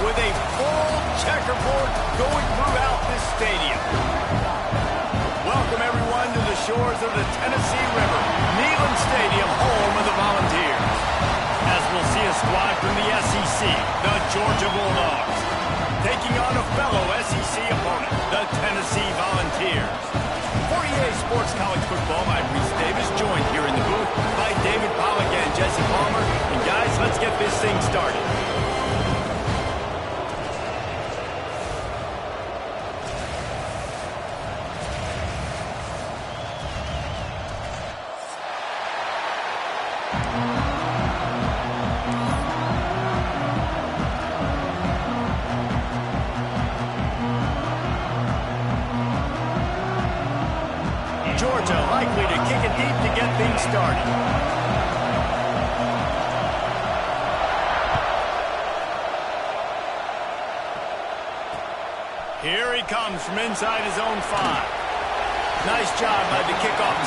with a full checkerboard going throughout this stadium. Welcome, everyone, to the shores of the Tennessee River, Neyland Stadium, home of the Volunteers. As we'll see a squad from the SEC, the Georgia Bulldogs, taking on a fellow SEC opponent, the Tennessee Volunteers. For EA Sports College Football, I'm Reese Davis, joined here in the booth by David Pollack and Jesse Palmer. And guys, let's get this thing started. Georgia likely to kick it deep to get things started. Here he comes from inside his own 5. Nice job by the kickoff.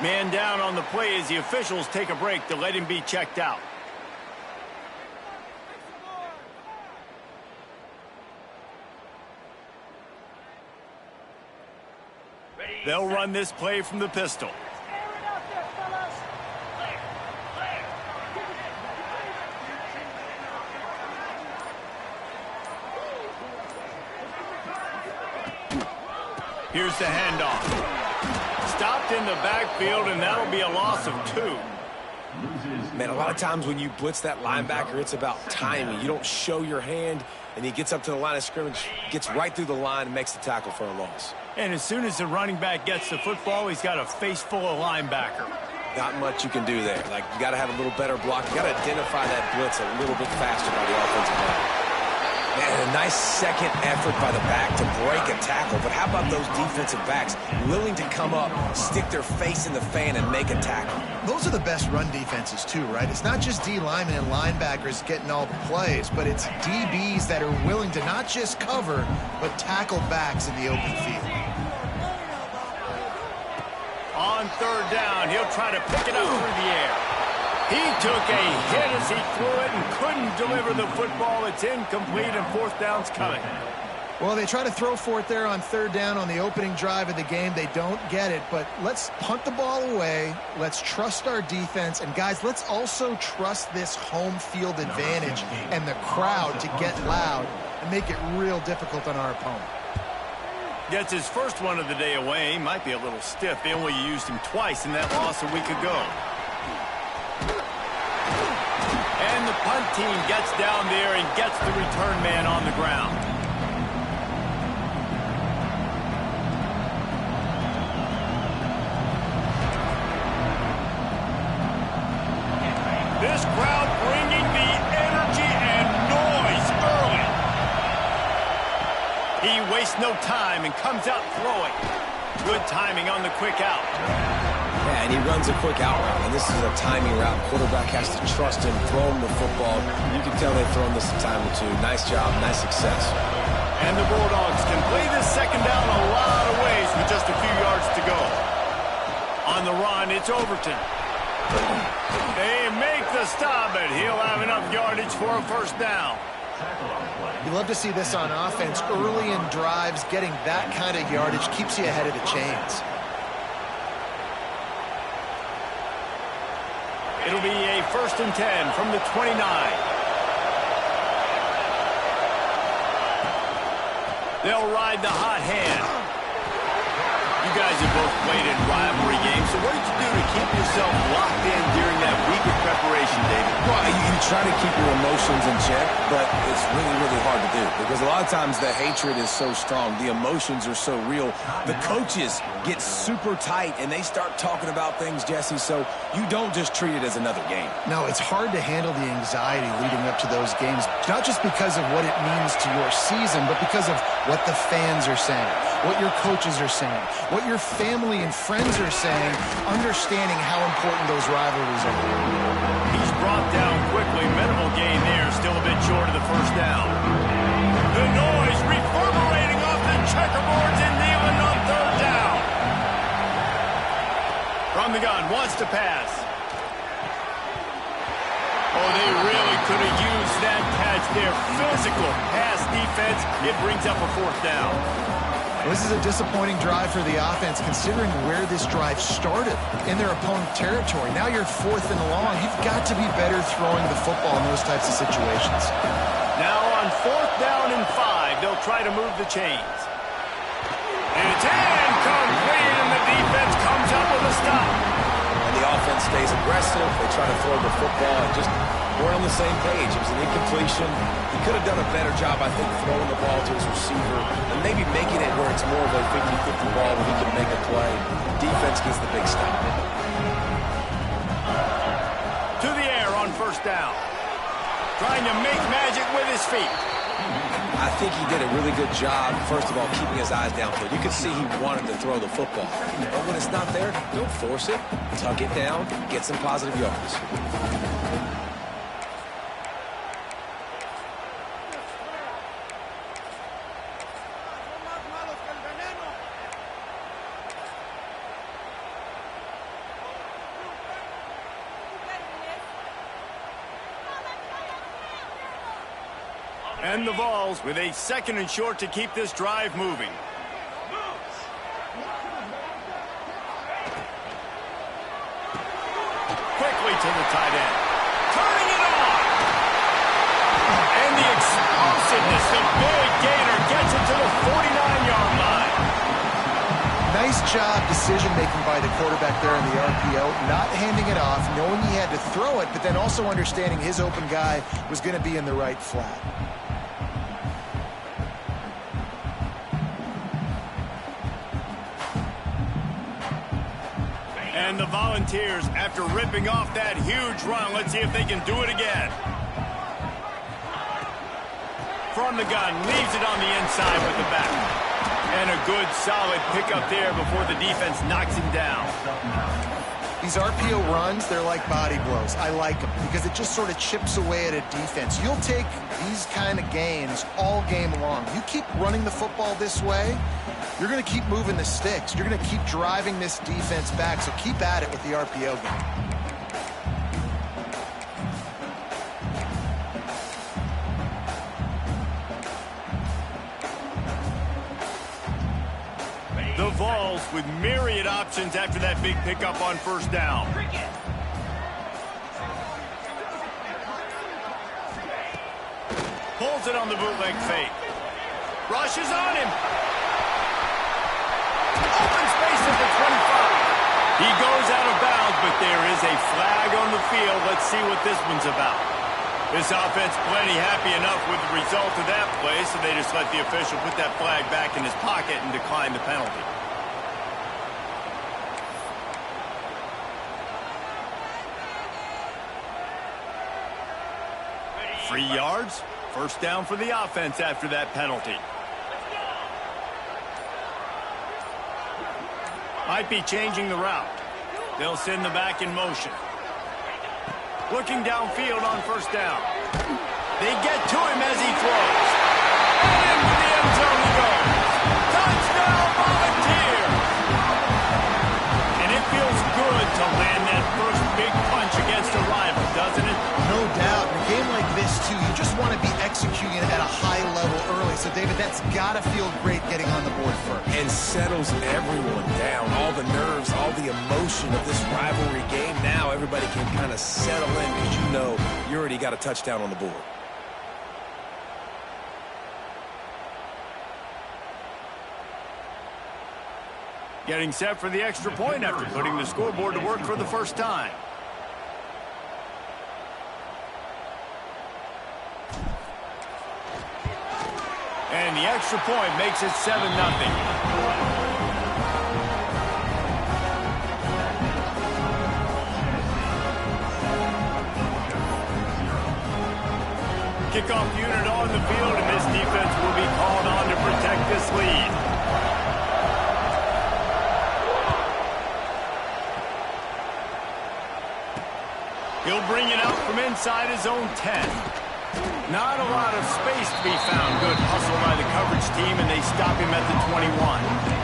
Man down on the play as the officials take a break to let him be checked out. They'll run this play from the pistol. Here's the handoff. Stopped in the backfield, and that'll be a loss of 2. Man, a lot of times when you blitz that linebacker, it's about timing. You don't show your hand, and he gets up to the line of scrimmage, gets right through the line, and makes the tackle for a loss. And as soon as the running back gets the football, he's got a face full of linebacker. Not much you can do there. Like, you got to have a little better block. You got to identify that blitz a little bit faster by the offensive line. Man, a nice second effort by the back to break a tackle. But how about those defensive backs willing to come up, stick their face in the fan, and make a tackle? Those are the best run defenses, too, right? It's not just D linemen and linebackers getting all the plays, but it's DBs that are willing to not just cover, but tackle backs in the open field. On third down, he'll try to pick it up through the air. He took a hit as he threw it and couldn't deliver the football. It's incomplete, and fourth down's coming. Well, they try to throw for it there on third down on the opening drive of the game. They don't get it, but let's punt the ball away. Let's trust our defense. And, guys, let's also trust this home field advantage and the crowd to get loud and make it real difficult on our opponent. Gets his first one of the day away. Might be a little stiff. They only used him twice in that loss a week ago. And the punt team gets down there and gets the return man on the ground. This crowd bringing the energy and noise early. He wastes no time and comes out throwing. Good timing on the quick out. Yeah, and he runs a quick out route, and this is a timing route. Quarterback has to trust him, throw him the football. You can tell they've thrown this a time or two. Nice job, nice success. And the Bulldogs can play this second down a lot of ways with just a few yards to go. On the run, it's Overton. They make the stop, but he'll have enough yardage for a first down. You love to see this on offense. Early in drives, getting that kind of yardage keeps you ahead of the chains. It'll be a 1st and 10 from the 29. They'll ride the hot hand. You guys have both played in rivalry games, so what did you do to keep yourself locked in during that week of preparation, David? Well, you try to keep your emotions in check, but it's really, really hard to do because a lot of times the hatred is so strong. The emotions are so real. The coaches get super tight, and they start talking about things, Jesse, so you don't just treat it as another game. No, it's hard to handle the anxiety leading up to those games, not just because of what it means to your season, but because of what the fans are saying, what your coaches are saying, what your family and friends are saying, understanding how important those rivalries are. He's brought down quickly. Minimal gain there, still a bit short of the first down. The noise reverberating off the checkerboards in Neyland on third down. From the gun, wants to pass. Oh, they really could have used that catch there. Physical pass defense. It brings up a fourth down. This is a disappointing drive for the offense, considering where this drive started in their opponent territory. Now you're 4th and long. You've got to be better throwing the football in those types of situations. Now on 4th down and 5, they'll try to move the chains. It's incomplete, and the defense comes up with a stop. And the offense stays aggressive. They try to throw the football and just we're on the same page. It was an incompletion. He could have done a better job, I think, throwing the ball to his receiver and maybe making it where it's more of a 50-50 ball where he can make a play. Defense gets the big stop. To the air on first down. Trying to make magic with his feet. I think he did a really good job, first of all, keeping his eyes downfield. You could see he wanted to throw the football. But when it's not there, don't force it. Tuck it down. Get some positive yards. And the Vols with a 2nd and short to keep this drive moving. Quickly to the tight end. Turning it on! And the explosiveness, the big gainer gets it to the 49-yard line. Nice job decision-making by the quarterback there in the RPO, not handing it off, knowing he had to throw it, but then also understanding his open guy was going to be in the right flat. And the Volunteers, after ripping off that huge run, let's see if they can do it again. From the gun, leaves it on the inside with the back. And a good, solid pickup there before the defense knocks him down. These RPO runs, they're like body blows. I like them because it just sort of chips away at a defense. You'll take these kind of gains all game long. You keep running the football this way, you're going to keep moving the sticks. You're going to keep driving this defense back, so keep at it with the RPO game. The Vols with myriad options after that big pickup on first down. Pulls it on the bootleg fake. Rushes on him. Open space at the 25. He goes out of bounds, but there is a flag on the field. Let's see what this one's about. This offense plenty happy enough with the result of that play, so they just let the official put that flag back in his pocket and decline the penalty. Free yards, first down for the offense after that penalty. Might be changing the route. They'll send the back in motion. Looking downfield on first down. They get to him as he throws. And into the end zone he goes. Touchdown, Volunteer! And it feels good to land that first big punch against a rival, doesn't it? No doubt. In a game like this, too, you just want to be executing it at a high level early. So, David, that's got to feel great getting on the board first. And settles everyone down. All the nerves, all the emotion of this rivalry game. Now everybody can kind of settle in because you know you already got a touchdown on the board. Getting set for the extra point after putting the scoreboard to work for the first time. And the extra point makes it 7-0. Kickoff unit on the field, and this defense will be called on to protect this lead. He'll bring it out from inside his own 10. Not a lot of space to be found. Good hustle by the coverage team, and they stop him at the 21.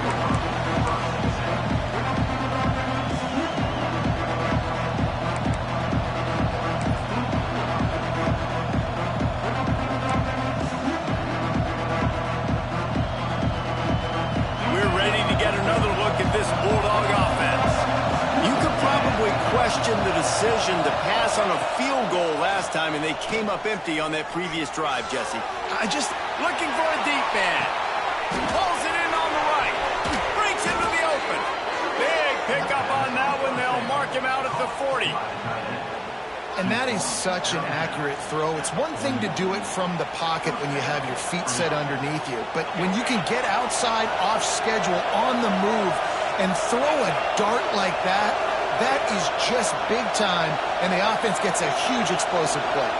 Question the decision to pass on a field goal last time, and they came up empty on that previous drive, Jesse. Looking for a deep man. Pulls it in on the right. Breaks into the open. Big pickup on that one. They'll mark him out at the 40. And that is such an accurate throw. It's one thing to do it from the pocket when you have your feet set underneath you, but when you can get outside, off schedule, on the move, and throw a dart like that, that is just big time, and the offense gets a huge explosive play.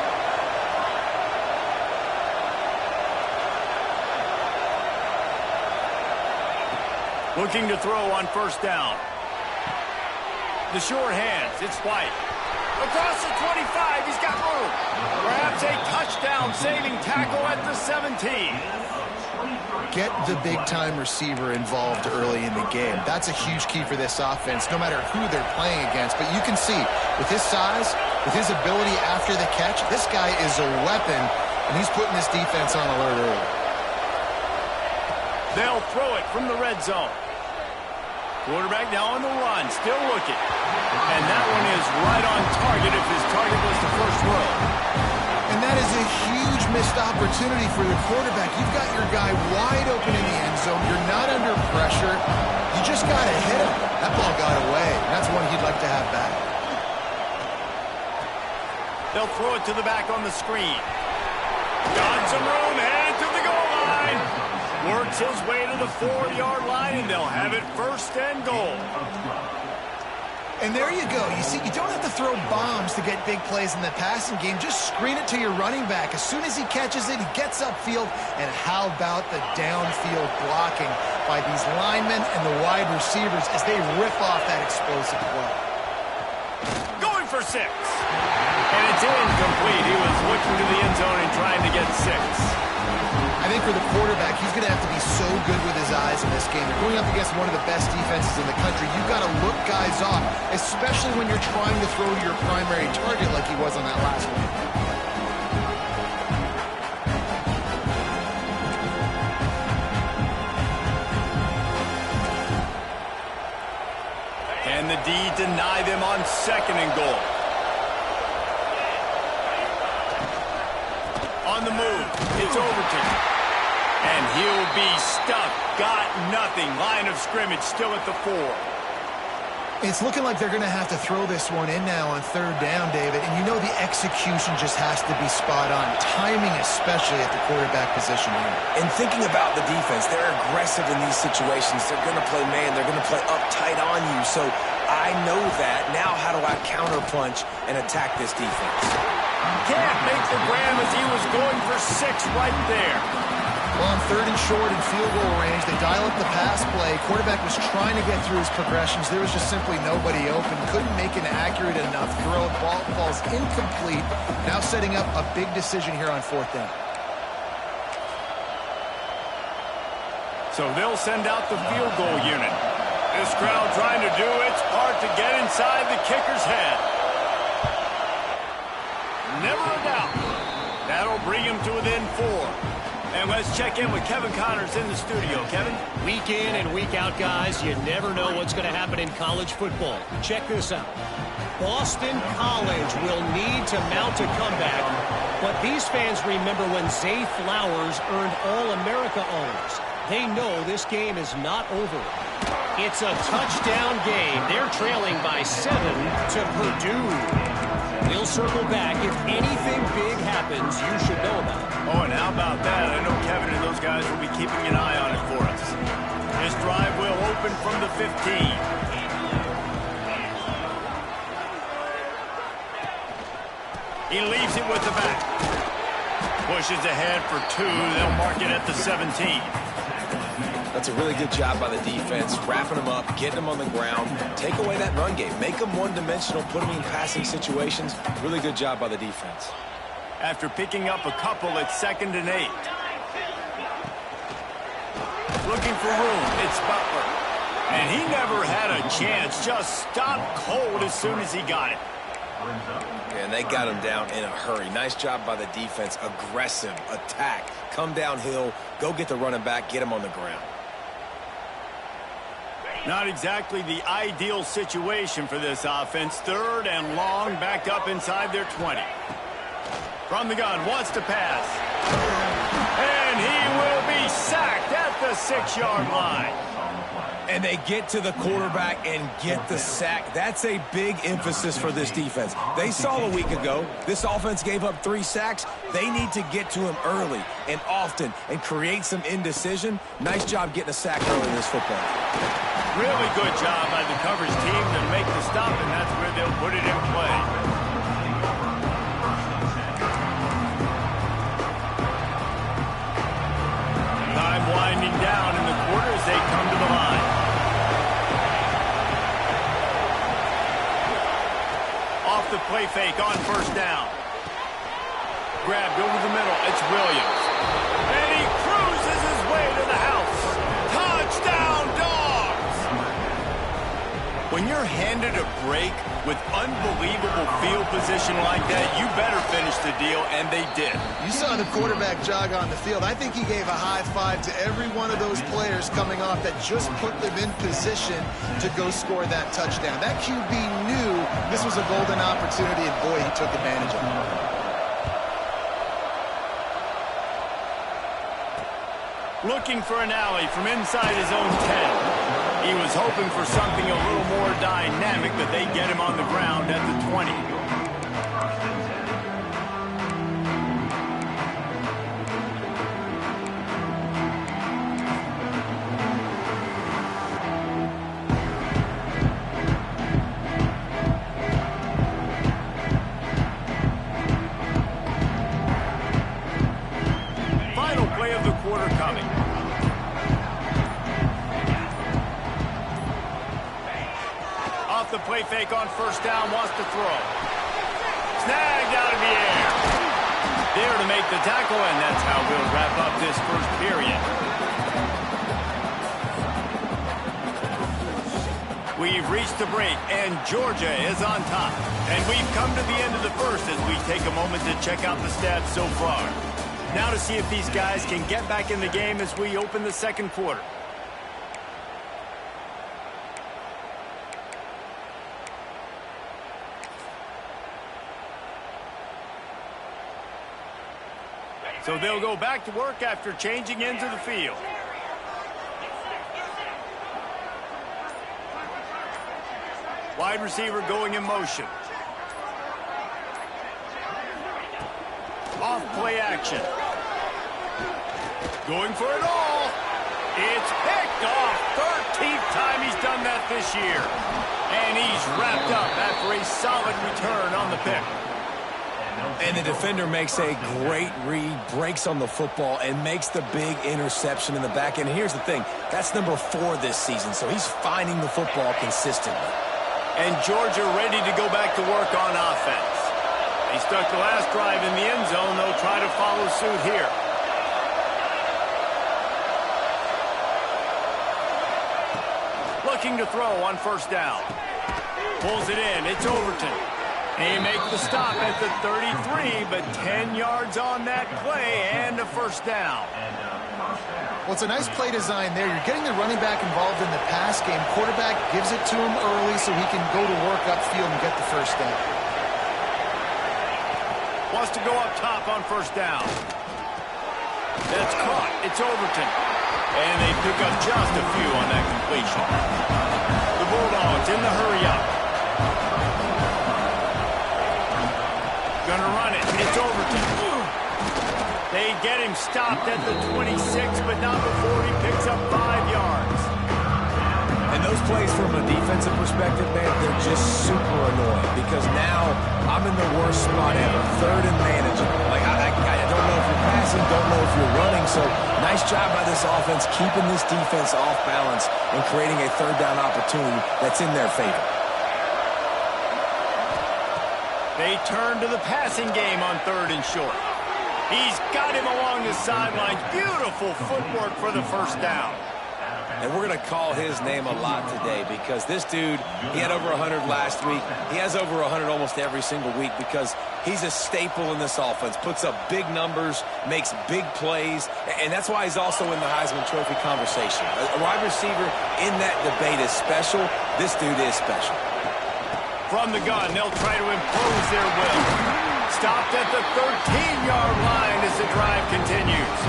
Looking to throw on first down. The short hands, it's White. Across the 25, he's got room. Perhaps a touchdown-saving tackle at the 17. Get the big-time receiver involved early in the game. That's a huge key for this offense, no matter who they're playing against. But you can see, with his size, with his ability after the catch, this guy is a weapon, and he's putting this defense on alert early. They'll throw it from the red zone. Quarterback now on the run, still looking. And that one is right on target if his target was the first row. And that is a huge missed opportunity for the quarterback. You've got your guy wide open in the end zone. You're not under pressure. You just got to hit him. That ball got away. That's one he'd like to have back. They'll throw it to the back on the screen. Got some room, headed to the goal line. Works his way to the 4-yard line, and they'll have it 1st and goal. And there you go. You see, you don't have to throw bombs to get big plays in the passing game. Just screen it to your running back. As soon as he catches it, he gets upfield. And how about the downfield blocking by these linemen and the wide receivers as they rip off that explosive play. Going for 6. And it's incomplete. He was looking to the end zone and trying to get 6. I think for the quarterback, he's going to have to be so good with his eyes in this game. You're going up against one of the best defenses in the country. You've got to look guys off, especially when you're trying to throw to your primary target like he was on that last one. And the D deny them on 2nd and goal. On the move, it's Overton. And he'll be stuffed. Got nothing. Line of scrimmage still at the 4. It's looking like they're going to have to throw this one in now on 3rd down, David. And you know the execution just has to be spot on. Timing especially at the quarterback position here. And thinking about the defense, they're aggressive in these situations. They're going to play man. They're going to play up tight on you. So I know that. Now how do I counterpunch and attack this defense? Can't make the grab as he was going for 6 right there. Well, on 3rd and short and field goal range, they dial up the pass play. Quarterback was trying to get through his progressions. There was just simply nobody open. Couldn't make an accurate enough throw. Ball falls incomplete. Now setting up a big decision here on 4th down. So they'll send out the field goal unit. This crowd trying to do its part to get inside the kicker's head. Never a doubt. That'll bring him to within 4. And let's check in with Kevin Connors in the studio. Kevin? Week in and week out, guys, you never know what's going to happen in college football. Check this out. Boston College will need to mount a comeback, but these fans remember when Zay Flowers earned All-America honors. They know this game is not over. It's a touchdown game. They're trailing by 7 to Purdue. We'll circle back. If anything big happens, you should know about it. Oh, and how about that? I know Kevin and those guys will be keeping an eye on it for us. This drive will open from the 15. He leaves it with the back. Pushes ahead for 2. They'll mark it at the 17. That's a really good job by the defense, wrapping them up, getting them on the ground, take away that run game, make them one-dimensional, put them in passing situations. Really good job by the defense. After picking up a couple, it's 2nd and 8. Looking for room, it's Butler. And he never had a chance, just stopped cold as soon as he got it. And they got him down in a hurry. Nice job by the defense, aggressive, attack, come downhill, go get the running back, get him on the ground. Not exactly the ideal situation for this offense. 3rd and long, back up inside their 20. From the gun, wants to pass. And he will be sacked at the 6-yard line. And they get to the quarterback and get the sack. That's a big emphasis for this defense. They saw a week ago, this offense gave up 3 sacks. They need to get to him early and often and create some indecision. Nice job getting a sack early in this football. Really good job by the coverage team to make the stop, and that's where they'll put it in play. Time winding down in the quarter as they come to the line. Off the play fake on 1st down. Grabbed over the middle. It's Williams. And he cruises his way to the house. Touchdown, Dogs! When you're handed a break with unbelievable field position like that, you better finish the deal, and they did. You saw the quarterback jog on the field. I think he gave a high five to every one of those players coming off that just put them in position to go score that touchdown. That QB knew this was a golden opportunity, and boy, he took advantage of it. Looking for an alley from inside his own 10. He was hoping for something a little more dynamic, but they get him on the ground at the 20. Final play of the quarter coming. Off the play fake on first down, wants to throw. Snagged out of the air. There to make the tackle, and that's how we'll wrap up this first period. We've reached the break, and Georgia is on top. And we've come to the end of the first as we take a moment to check out the stats so far. Now to see if these guys can get back in the game as we open the second quarter. So they'll go back to work after changing into the field. Wide receiver going in motion. Off play action. Going for it all. It's picked off. 13th time he's done that this year. And he's wrapped up after a solid return on the pick. And the defender makes a great read, breaks on the football, and makes the big interception in the back end. Here's the thing. That's number 4 this season, so he's finding the football consistently. And Georgia ready to go back to work on offense. They stuck the last drive in the end zone. They'll try to follow suit here. Looking to throw on first down. Pulls it in. It's Overton. They make the stop at the 33, but 10 yards on that play and a first down. Well, it's a nice play design there. You're getting the running back involved in the pass game. Quarterback gives it to him early so he can go to work upfield and get the first down. Wants to go up top on first down. That's caught. It's Overton. And they pick up just a few on that completion. The Bulldogs in the hurry-up. Gonna run it. It's Overton. They get him stopped at the 26, but not before he picks up 5 yards. And those plays from a defensive perspective, man, they're just super annoying because now I'm in the worst spot ever. Third and manageable. Like, I don't know if you're passing, don't know if you're running. So nice job by this offense keeping this defense off balance and creating a third down opportunity that's in their favor. They turn to the passing game on third and short. He's got him along the sidelines. Beautiful footwork for the first down. And we're going to call his name a lot today because this dude, he had over 100 last week. He has over 100 almost every single week because he's a staple in this offense. Puts up big numbers, makes big plays, and that's why he's also in the Heisman Trophy conversation. A wide receiver in that debate is special. This dude is special. From the gun, they'll try to impose their will. Stopped at the 13-yard line as the drive continues.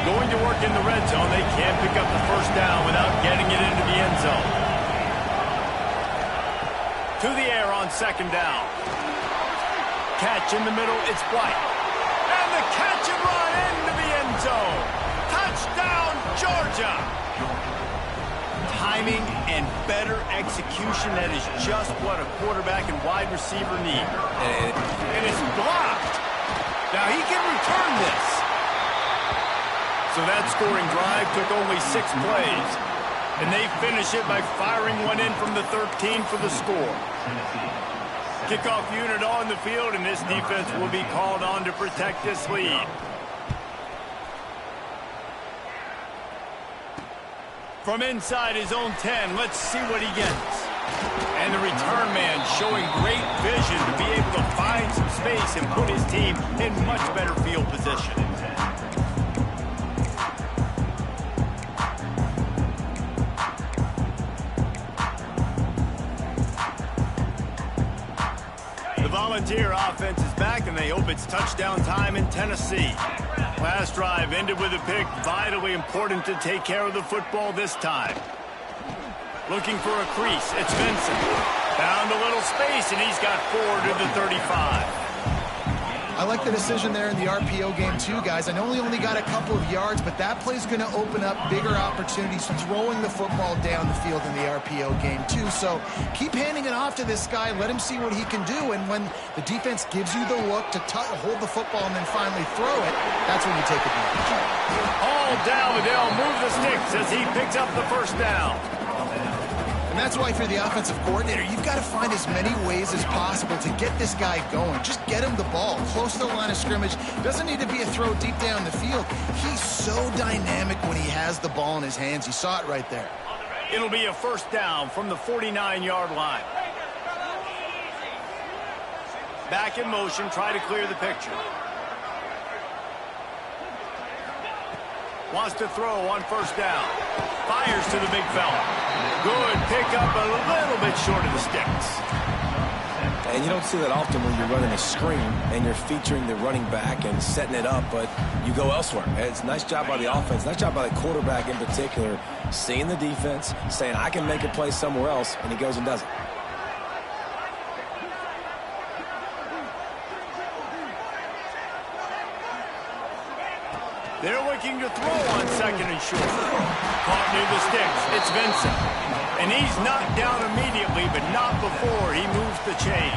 Going to work in the red zone, they can't pick up the first down without getting it into the end zone. To the air on second down. Catch in the middle, it's White. And the catch and run into the end zone. Touchdown, Georgia. Timing and better execution, that is just what a quarterback and wide receiver need. And it's blocked. Now he can return this. So that scoring drive took only 6 plays. And they finish it by firing one in from the 13 for the score. Kickoff unit on the field, and this defense will be called on to protect this lead. From inside his own 10, let's see what he gets. And the return man showing great vision to be able to find some space and put his team in much better field position. Volunteer offense is back, and they hope it's touchdown time in Tennessee. Last drive ended with a pick. Vitally important to take care of the football this time. Looking for a crease. It's Vincent. Found a little space, and he's got 4 to the 35. I like the decision there in the RPO game too, guys. I know he only got a couple of yards, but that play's going to open up bigger opportunities throwing the football down the field in the RPO game too. So keep handing it off to this guy. Let him see what he can do. And when the defense gives you the look to hold the football and then finally throw it, that's when you take advantage. All down, Liddell moves the sticks as he picks up the first down. And that's why, if you're the offensive coordinator, you've got to find as many ways as possible to get this guy going. Just get him the ball close to the line of scrimmage. Doesn't need to be a throw deep down the field. He's so dynamic when he has the ball in his hands. You saw it right there. It'll be a first down from the 49-yard line. Back in motion, try to clear the picture. Wants to throw on first down. Fires to the big fella. Good pickup, a little bit short of the sticks. And you don't see that often when you're running a screen and you're featuring the running back and setting it up, but you go elsewhere. It's a nice job by the offense, nice job by the quarterback in particular, seeing the defense, saying, I can make a play somewhere else, and he goes and does it. They're looking to throw on second and short. Caught near the sticks. It's Vincent. And he's knocked down immediately, but not before he moves the chains.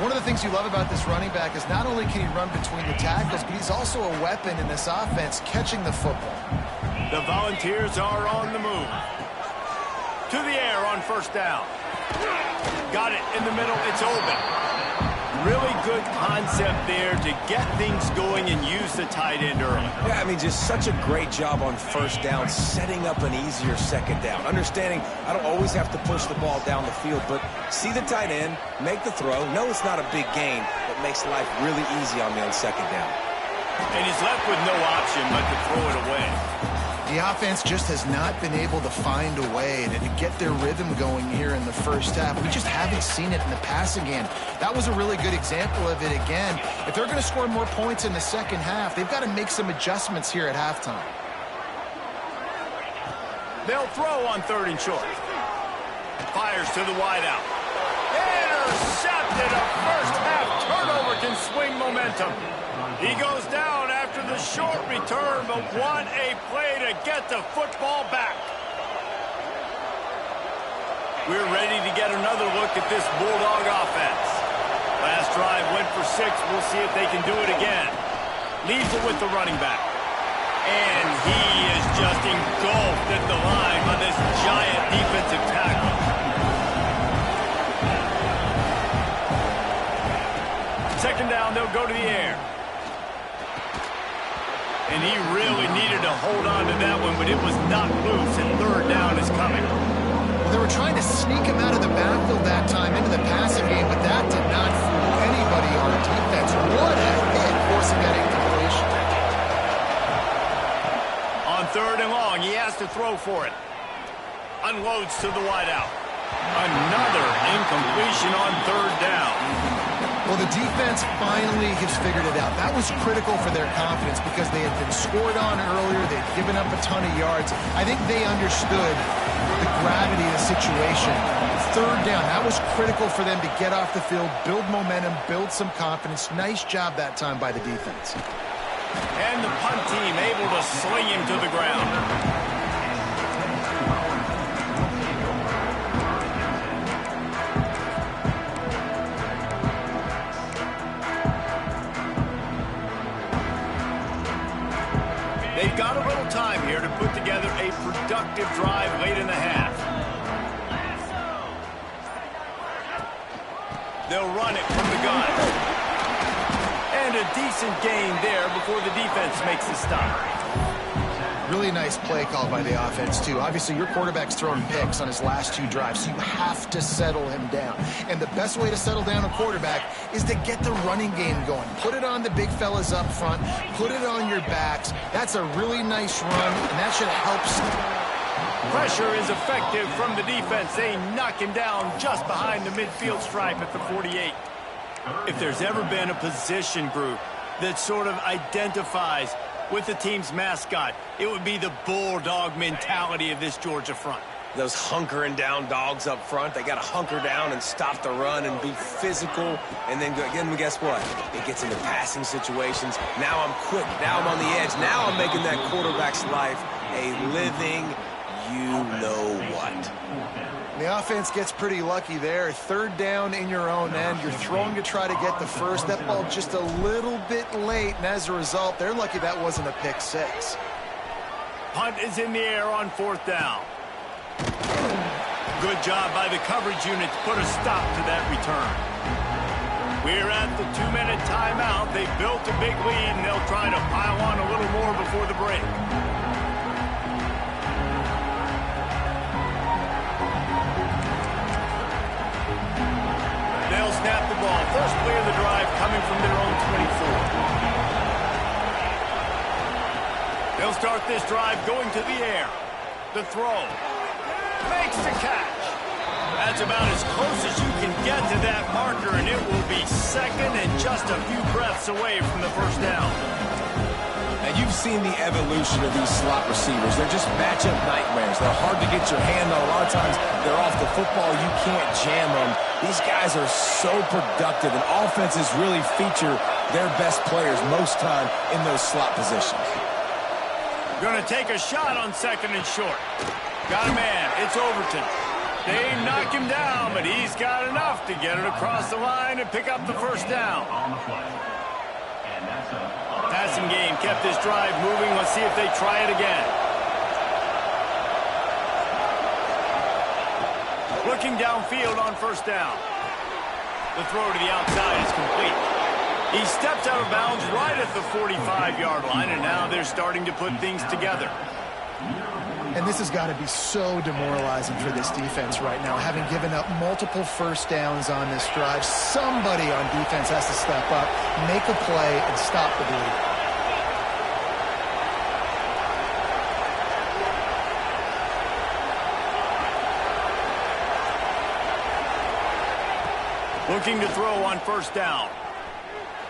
One of the things you love about this running back is not only can he run between the tackles, but he's also a weapon in this offense catching the football. The Volunteers are on the move. To the air on first down. Got it in the middle. It's open. Really good concept there to get things going and use the tight end early. Yeah, I mean, just such a great job on first down, setting up an easier second down. Understanding I don't always have to push the ball down the field, but see the tight end, make the throw. No, it's not a big gain, but makes life really easy on me on second down. And he's left with no option but to throw it away. The offense just has not been able to find a way to get their rhythm going here in the first half. We just haven't seen it in the passing game. That was a really good example of it again. If they're going to score more points in the second half, they've got to make some adjustments here at halftime. They'll throw on third and short. Fires to the wideout. Intercepted. A first half turnover can swing momentum. He goes down after the short return, but what a play to get the football back. We're ready to get another look at this Bulldog offense. Last drive went for 6. We'll see if they can do it again. Leaves it with the running back. And he is just engulfed at the line by this giant defensive tackle. Second down, they'll go to the air. And he really needed to hold on to that one, but it was knocked loose, and third down is coming. Well, they were trying to sneak him out of the backfield that time into the passing game, but that did not fool anybody on defense. What a hit, forcing that incompletion. On third and long, he has to throw for it. Unloads to the wideout. Another incompletion on third down. Well, the defense finally has figured it out. That was critical for their confidence because they had been scored on earlier. They'd given up a ton of yards. I think they understood the gravity of the situation. Third down, that was critical for them to get off the field, build momentum, build some confidence. Nice job that time by the defense. And the punt team able to sling him to the ground. They've got a little time here to put together a productive drive late in the half. They'll run it from the gun. And a decent gain there before the defense makes the stop. Really nice play called by the offense, too. Obviously, your quarterback's thrown picks on his last 2 drives, so you have to settle him down. And the best way to settle down a quarterback is to get the running game going. Put it on the big fellas up front. Put it on your backs. That's a really nice run, and that should help. Pressure is effective from the defense. They knock him down just behind the midfield stripe at the 48. If there's ever been a position group that sort of identifies with the team's mascot, it would be the bulldog mentality of this Georgia front. Those hunkering down dogs up front, they got to hunker down and stop the run and be physical. And then guess what? It gets into passing situations. Now I'm quick. Now I'm on the edge. Now I'm making that quarterback's life a living you-know-what. The offense gets pretty lucky there. Third down in your own end. You're throwing to try to get the first. That ball just a little bit late, and as a result, they're lucky that wasn't a pick six. Punt is in the air on 4th down. Good job by the coverage unit to put a stop to that return. We're at the 2-minute timeout. They built a big lead, and they'll try to pile on a little more before the break. They'll snap the ball. First play of the drive coming from their own 24. They'll start this drive going to the air. The throw. Makes the catch. That's about as close as you can get to that marker, and it will be second and just a few breaths away from the first down. And you've seen the evolution of these slot receivers. They're just matchup nightmares. They're hard to get your hand on. A lot of times they're off the football. You can't jam them. These guys are so productive, and offenses really feature their best players most time in those slot positions. Going to take a shot on 2nd and short. Got a man. It's Overton. They knock him down, but he's got enough to get it across the line and pick up the first down. Passing game kept this drive moving. Let's see if they try it again. Looking downfield on 1st down. The throw to the outside is complete. He steps out of bounds right at the 45-yard line, and now they're starting to put things together. And this has got to be so demoralizing for this defense right now, having given up multiple first downs on this drive. Somebody on defense has to step up, make a play, and stop the bleed. Looking to throw on 1st down.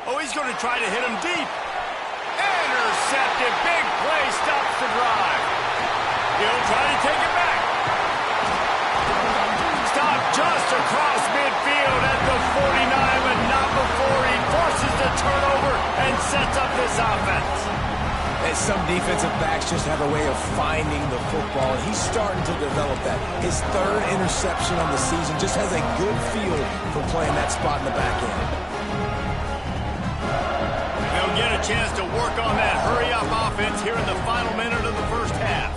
Oh, he's going to try to hit him deep. Intercepted. Big play stops the drive. He'll try to take it back. Stop just across midfield at the 49, but not before he forces the turnover and sets up this offense. And some defensive backs just have a way of finding the football, and he's starting to develop that. His 3rd interception on the season just has a good feel for playing that spot in the back end. They'll get a chance to work on that hurry-up offense here in the final minute of the first half.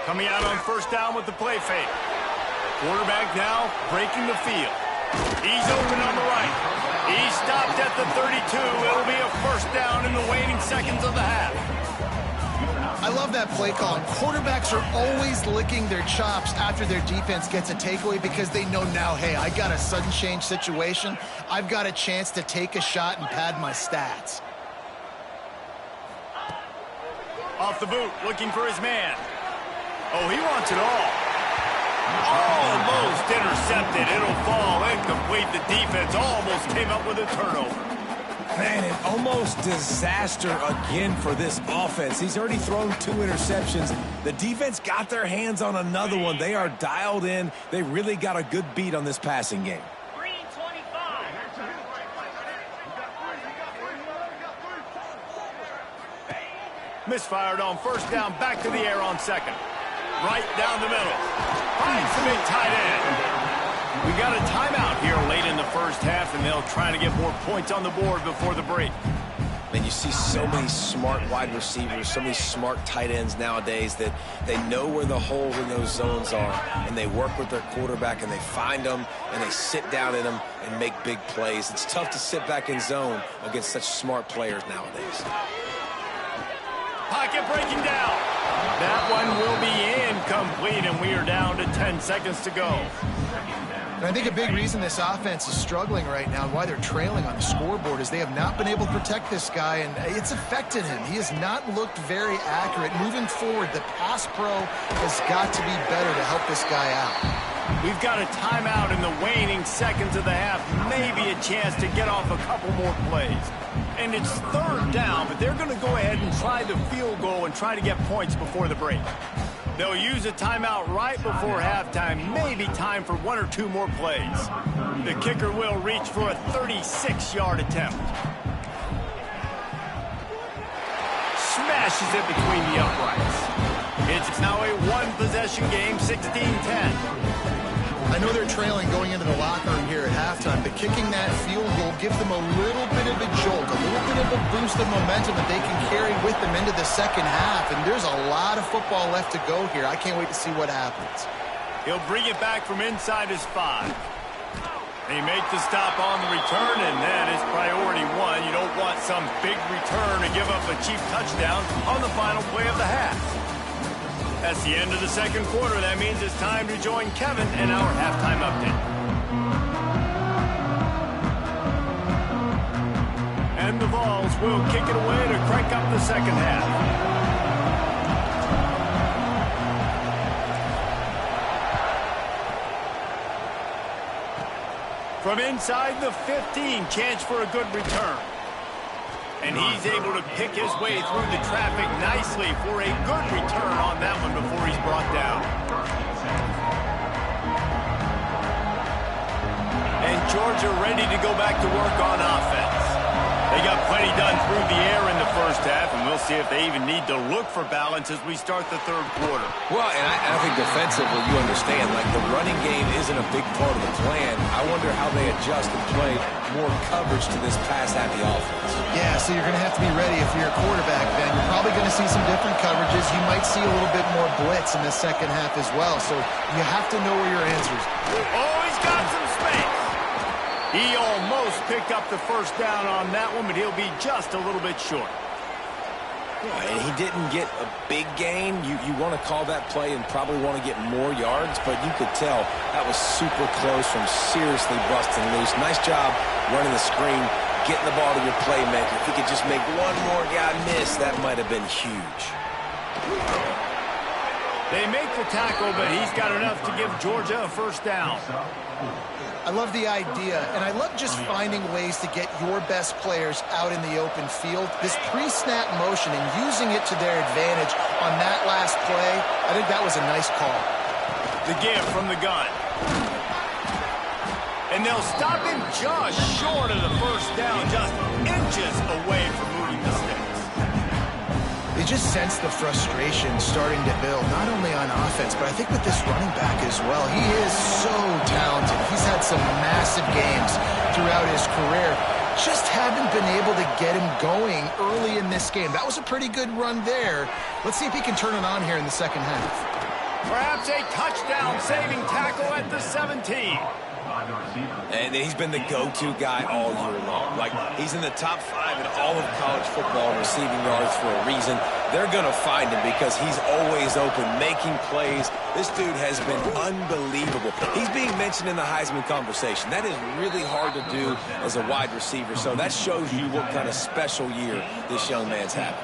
Coming out on 1st down with the play fake. Quarterback now breaking the field. He's open on the right. He stopped at the 32. It'll be a 1st down in the waning seconds of the half. I love that play call. Quarterbacks are always licking their chops after their defense gets a takeaway because they know now, hey, I got a sudden change situation. I've got a chance to take a shot and pad my stats. Off the boot, looking for his man. Oh, he wants it all. Almost intercepted. It'll fall incomplete. The defense almost came up with a turnover. Man, an almost disaster again for this offense. He's already thrown 2 interceptions. The defense got their hands on another one. They are dialed in. They really got a good beat on this passing game. Misfired on 1st down, back to the air on 2nd. Right down the middle. Finds the big tight end. We got a timeout here late in the first half, and they'll try to get more points on the board before the break. And you see so many smart wide receivers, so many smart tight ends nowadays that they know where the holes in those zones are, and they work with their quarterback, and they find them, and they sit down in them and make big plays. It's tough to sit back in zone against such smart players nowadays. Pocket breaking down. That one will be incomplete, and we are down to 10 seconds to go. And I think a big reason this offense is struggling right now and why they're trailing on the scoreboard is they have not been able to protect this guy, and it's affected him. He has not looked very accurate. Moving forward, the pass pro has got to be better to help this guy out. We've got a timeout in the waning seconds of the half. Maybe a chance to get off a couple more plays. And it's third down, but they're going to go ahead and try the field goal and try to get points before the break. They'll use a timeout right before halftime. Maybe time for one or two more plays. The kicker will reach for a 36-yard attempt. Smashes it between the uprights. It's now a one-possession game, 16-10. I know they're trailing going into the locker room here at halftime, but kicking that field goal gives them a little bit of a jolt, a little bit of a boost of momentum that they can carry with them into the second half. And there's a lot of football left to go here. I can't wait to see what happens. He'll bring it back from inside his 5. They make the stop on the return, and that is priority one. You don't want some big return to give up a cheap touchdown on the final play of the half. That's the end of the second quarter. That means it's time to join Kevin in our halftime update. And the Vols will kick it away to crank up the second half. From inside the 15, chance for a good return. And he's able to pick his way through the traffic nicely for a good return on that one before he's brought down. And Georgia ready to go back to work on offense. They got plenty done through the air in the first half, and we'll see if they even need to look for balance as we start the third quarter. Well, and I think defensively, you understand, like the running game isn't a big part of the plan. I wonder how they adjust and play more coverage to this pass-happy offense. Yeah, so you're going to have to be ready if you're a quarterback, Ben. You're probably going to see some different coverages. You might see a little bit more blitz in the second half as well, so you have to know where your answers are. Oh, he's got some space. He almost picked up the first down on that one, but he'll be just a little bit short. And he didn't get a big gain. You want to call that play and probably want to get more yards, but you could tell that was super close from seriously busting loose. Nice job running the screen, getting the ball to your playmaker. If he could just make one more guy miss, that might have been huge. They make the tackle, but he's got enough to give Georgia a first down. I love the idea, and I love just finding ways to get your best players out in the open field. This pre-snap motion and using it to their advantage on that last play, I think that was a nice call. The give from the gun. And they'll stop him just short of the first down, just inches away from moving the sticks. They just sense the frustration starting to build, not only on offense, but I think with this running back as well. He is so talented. He's had some massive games throughout his career. Just haven't been able to get him going early in this game. That was a pretty good run there. Let's see if he can turn it on here in the second half. Perhaps a touchdown-saving tackle at the 17. And he's been the go-to guy all year long. Like, he's in the top 5 in all of college football in receiving yards for a reason. They're going to find him because he's always open, making plays. This dude has been unbelievable. He's being mentioned in the Heisman conversation. That is really hard to do as a wide receiver, so that shows you what kind of special year this young man's having.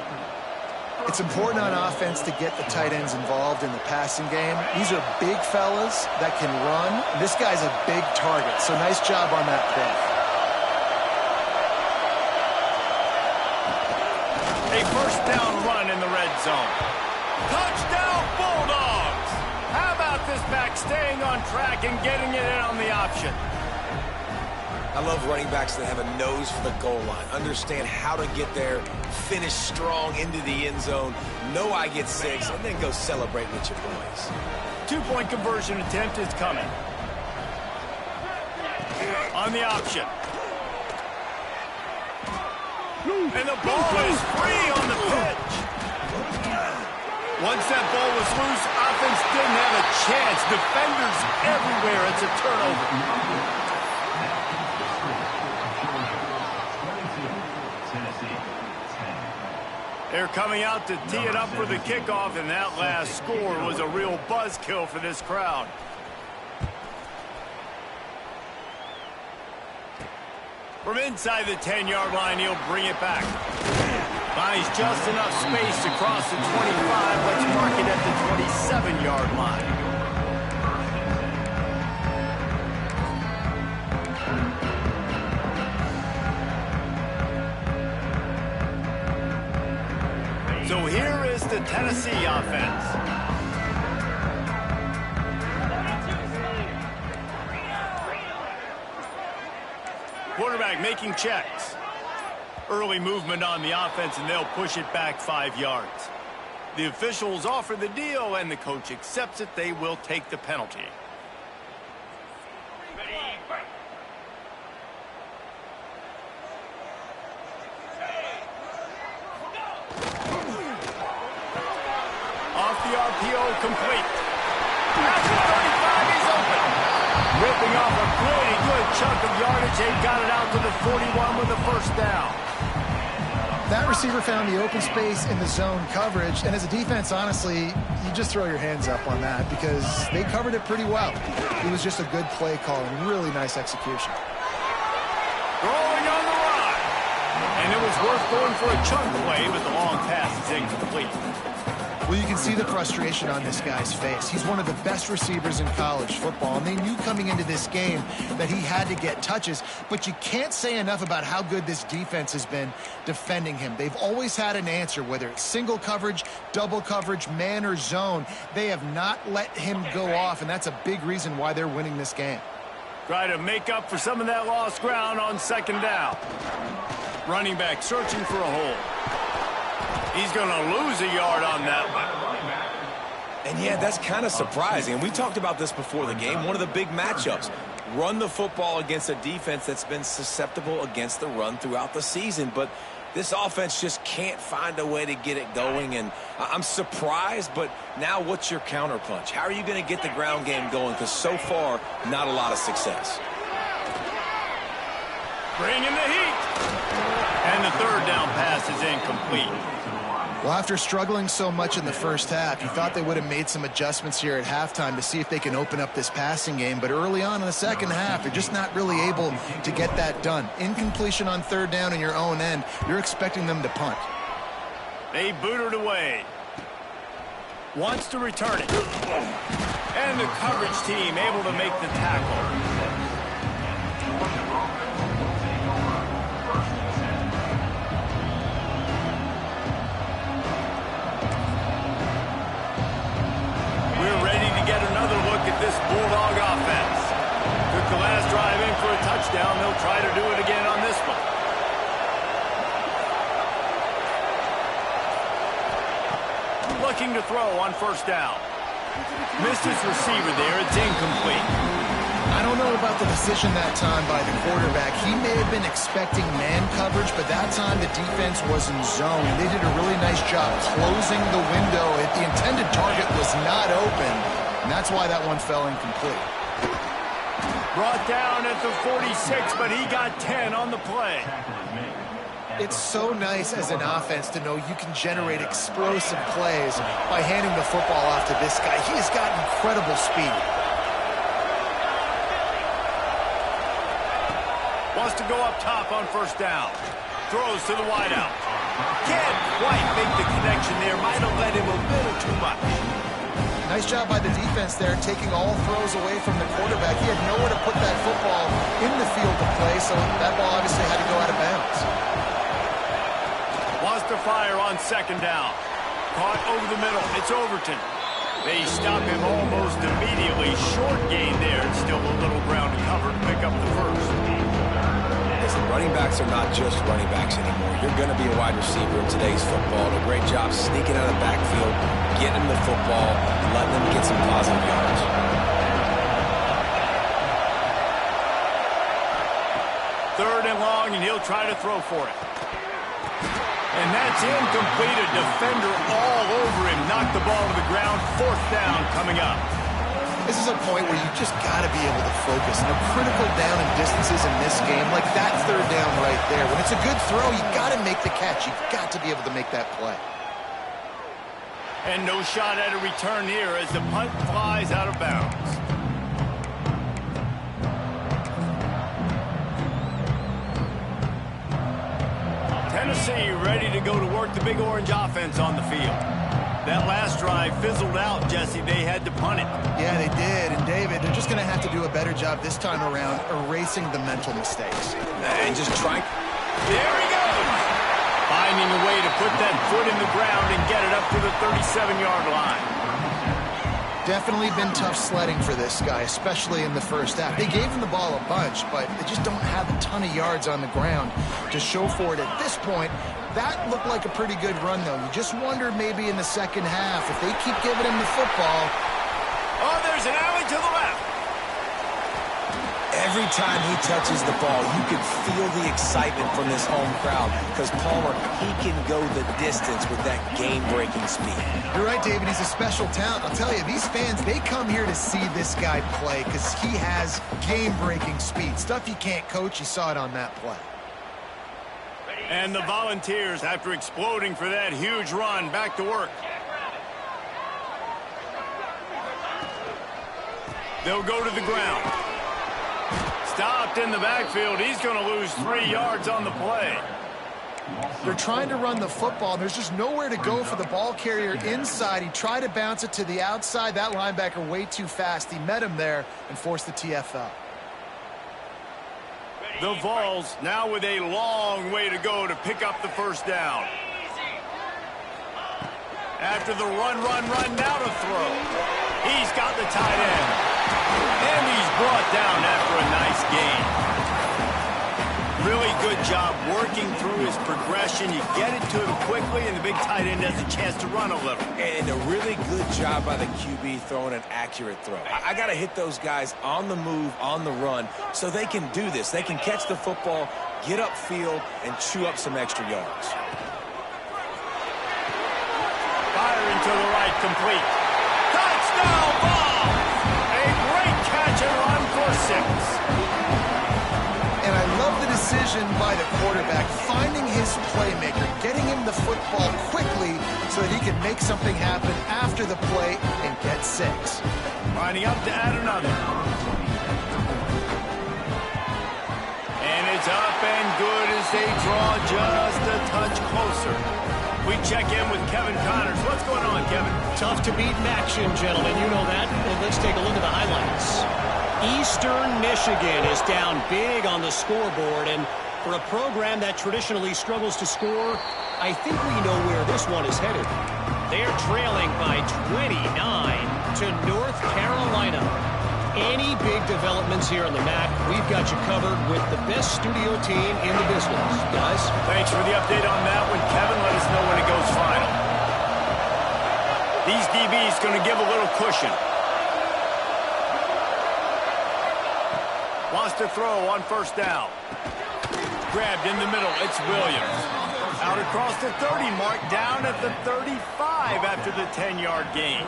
It's important on offense to get the tight ends involved in the passing game. These are big fellas that can run. This guy's a big target, so nice job on that play. A first down run in the red zone. Touchdown, Bulldogs! How about this back staying on track and getting it in on the option? I love running backs that have a nose for the goal line, understand how to get there, finish strong into the end zone, know I get 6, and then go celebrate with your boys. 2-point conversion attempt is coming. On the option. And the ball is free on the pitch. Once that ball was loose, offense didn't have a chance. Defenders everywhere. It's a turnover. They're coming out to tee it up for the kickoff, and that last score was a real buzzkill for this crowd. From inside the 10-yard line, he'll bring it back. Finds just enough space to cross the 25. Let's mark it at the 27-yard line. So here is the Tennessee offense. Quarterback making checks. Early movement on the offense, and they'll push it back 5 yards. The officials offer the deal, and the coach accepts it. They will take the penalty. Off the RPO, complete. At the 35, he's open. Ripping off a pretty good chunk of yardage. They got it out to the 41 with the first down. That receiver found the open space in the zone coverage, and as a defense, honestly, you just throw your hands up on that because they covered it pretty well. It was just a good play call and really nice execution. Throwing on the run. And it was worth going for a chunk play, but the long pass is incomplete. Well, you can see the frustration on this guy's face. He's one of the best receivers in college football, and they knew coming into this game that he had to get touches, but you can't say enough about how good this defense has been defending him. They've always had an answer, whether it's single coverage, double coverage, man or zone. They have not let him go off, and that's a big reason why they're winning this game. Try to make up for some of that lost ground on second down. Running back searching for a hole. He's going to lose a yard on that one. And yeah, that's kind of surprising. And we talked about this before the game. One of the big matchups. Run the football against a defense that's been susceptible against the run throughout the season. But this offense just can't find a way to get it going. And I'm surprised, but now what's your counterpunch? How are you going to get the ground game going? Because so far, not a lot of success. Bringing the heat. And the third down pass is incomplete. Well, after struggling so much in the first half, you thought they would have made some adjustments here at halftime to see if they can open up this passing game. But early on in the second half, they're just not really able to get that done. Incompletion on third down in your own end, you're expecting them to punt. They boot it away. Wants to return it. And the coverage team able to make the tackle. Get another look at this Bulldog offense. Took the last drive in for a touchdown. They'll try to do it again on this one. Looking to throw on first down. Missed his receiver there. It's incomplete. I don't know about the decision that time by the quarterback. He may have been expecting man coverage, but that time the defense was in zone. They did a really nice job closing the window. The intended target was not open. And that's why that one fell incomplete. Brought down at the 46, but he got 10 on the play. It's so nice as an offense to know you can generate explosive plays by handing the football off to this guy. He has got incredible speed. Wants to go up top on first down. Throws to the wideout. Can't quite make the connection there. Might have led him a little too much. Nice job by the defense there, taking all throws away from the quarterback. He had nowhere to put that football in the field to play, so that ball obviously had to go out of bounds. Wants to fire on second down. Caught over the middle. It's Overton. They stop him almost immediately. Short gain there. Still a little ground to cover to pick up the first. Listen, running backs are not just running backs anymore. You're going to be a wide receiver in today's football. A great job sneaking out of the backfield, getting them the football, letting them get some positive yards. Third and long, and he'll try to throw for it. And that's incomplete. A defender all over him. Knocked the ball to the ground. Fourth down coming up. This is a point where you just got to be able to focus. And a critical down and distances in this game, like that third down right there. When it's a good throw, you got to make the catch. You've got to be able to make that play. And no shot at a return here as the punt flies out of bounds. Tennessee ready to go to work the Big Orange offense on the field. That last drive fizzled out, Jesse. They had to punt it. Yeah, they did. And, David, they're just going to have to do a better job this time around erasing the mental mistakes. And just trying. There he goes. Finding a way to put that foot in the ground and get it up to the 37-yard line. Definitely been tough sledding for this guy, especially in the first half. They gave him the ball a bunch, but they just don't have a ton of yards on the ground to show for it at this point. That looked like a pretty good run, though. You just wonder maybe in the second half if they keep giving him the football. Oh, there's an alley to the left. Every time he touches the ball, you can feel the excitement from this home crowd because Palmer, he can go the distance with that game-breaking speed. You're right, David. He's a special talent. I'll tell you, these fans, they come here to see this guy play because he has game-breaking speed. Stuff you can't coach. You saw it on that play. And the Volunteers, after exploding for that huge run, back to work. They'll go to the ground. Stopped in the backfield. He's going to lose 3 yards on the play. They're trying to run the football, and there's just nowhere to go for the ball carrier inside. He tried to bounce it to the outside. That linebacker way too fast. He met him there and forced the TFL. The Vols now with a long way to go to pick up the first down. After the run, now to throw. He's got the tight end. And he's brought down after a nice gain. Really good job working through his progression. You get it to him quickly, and the big tight end has a chance to run a little. And a really good job by the QB throwing an accurate throw. I got to hit those guys on the move, on the run, so they can do this. They can catch the football, get upfield, and chew up some extra yards. Firing to the right, complete. Touchdown ball! A great catch and run for 6. And I love the decision by the quarterback, finding his playmaker, getting him the football quickly so that he can make something happen after the play and get 6. Lining up to add another. And it's up and good as they draw just a touch closer. We check in with Kevin Connors. What's going on, Kevin? Tough to beat in action, gentlemen. You know that. Well, let's take a look at the highlights. Eastern Michigan is down big on the scoreboard, and for a program that traditionally struggles to score, I think we know where this one is headed. They're trailing by 29 to North Carolina. Any big developments here on the MAC, we've got you covered with the best studio team in the business. Guys? Thanks for the update on that one, Kevin. Let us know when it goes final. These DBs going to give a little cushion. Wants to throw on first down. Grabbed in the middle. It's Williams. Out across the 30 mark, down at the 35 after the 10-yard gain.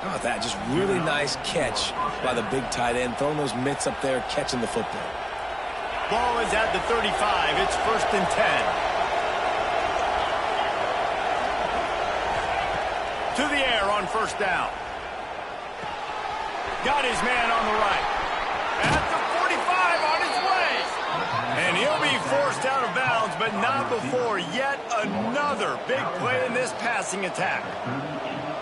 How about that? Just really nice catch by the big tight end, throwing those mitts up there, catching the football. Ball is at the 35. It's 1st and 10. To the air on first down. Got his man on the right. At the 45 on his way. And he'll be forced out of bounds, but not before yet another big play in this passing attack.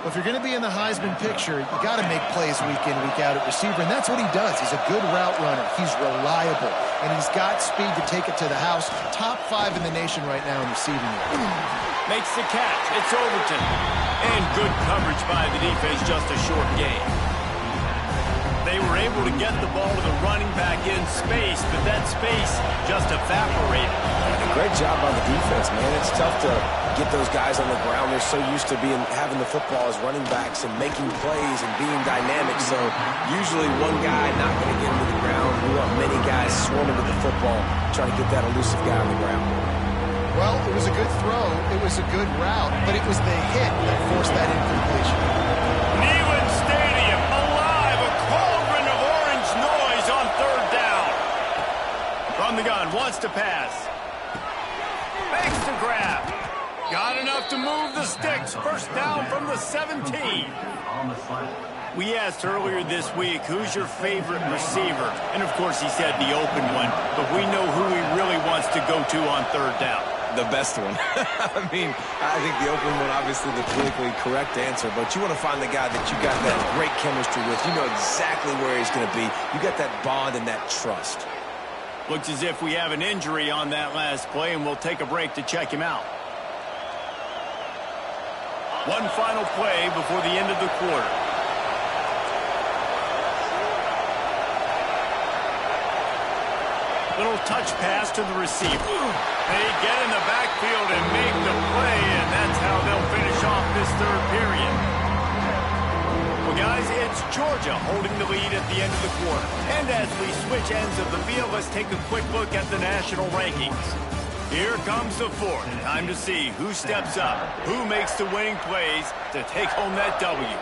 Well, if you're going to be in the Heisman picture, you got to make plays week in, week out at receiver, and that's what he does. He's a good route runner. He's reliable, and he's got speed to take it to the house. Top 5 in the nation right now in receiving it. Makes the catch. It's Overton. And good coverage by the defense, just a short gain. They were able to get the ball to the running back in space, but that space just evaporated. And a great job by the defense, man. It's tough to get those guys on the ground. They're so used to having the football as running backs and making plays and being dynamic. So usually one guy not going to get into the ground. We want many guys swarming to the football, trying to get that elusive guy on the ground. Well, it was a good throw. It was a good route, but it was the hit that forced that incompletion. Neyland Stadium alive, a cauldron of orange noise on third down. From the gun, wants to pass. Makes the grab. Got enough to move the sticks. First down from the 17. We asked earlier this week, who's your favorite receiver? And, of course, he said the open one. But we know who he really wants to go to on third down. The best one. I mean, I think the open one, obviously the politically correct answer, but you want to find the guy that you got that great chemistry with. You know exactly where he's going to be. You got that bond and that trust. Looks as if we have an injury on that last play, and we'll take a break to check him out. One final play before the end of the quarter. Little touch pass to the receiver. They get in the backfield and make the play, and that's how they'll finish off this third period. Well, guys, it's Georgia holding the lead at the end of the quarter. And as we switch ends of the field, let's take a quick look at the national rankings. Here comes the fourth. Time to see who steps up, who makes the winning plays to take home that W.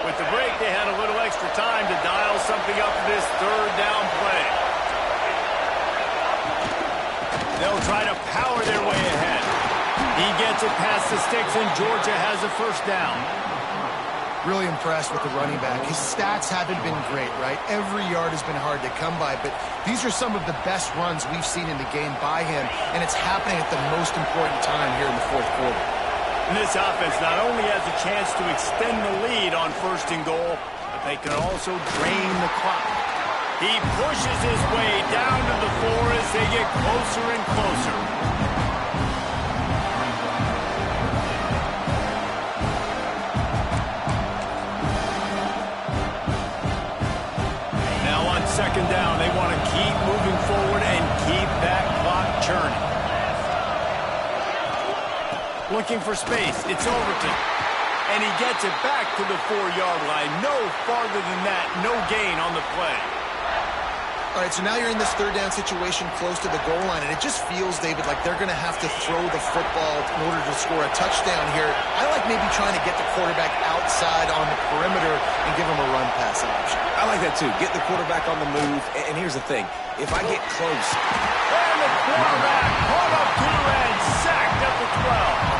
With the break, they had a little extra time to dial something up for this third down play. They'll try to power their way ahead. He gets it past the sticks, and Georgia has a first down. Really impressed with the running back. His stats haven't been great, right? Every yard has been hard to come by, but these are some of the best runs we've seen in the game by him, and it's happening at the most important time here in the fourth quarter. And this offense not only has a chance to extend the lead on first and goal, but they can also drain the clock. He pushes his way down to the 4 as they get closer and closer. Now on second down, they want to keep moving forward and keep that clock churning. Looking for space. It's Overton. And he gets it back to the 4-yard line. No farther than that. No gain on the play. All right, so now you're in this third down situation close to the goal line, and it just feels, David, like they're going to have to throw the football in order to score a touchdown here. I like maybe trying to get the quarterback outside on the perimeter and give him a run-pass option. I like that, too. Get the quarterback on the move. And here's the thing. If I get close... And the quarterback caught up to and sacked at the 12.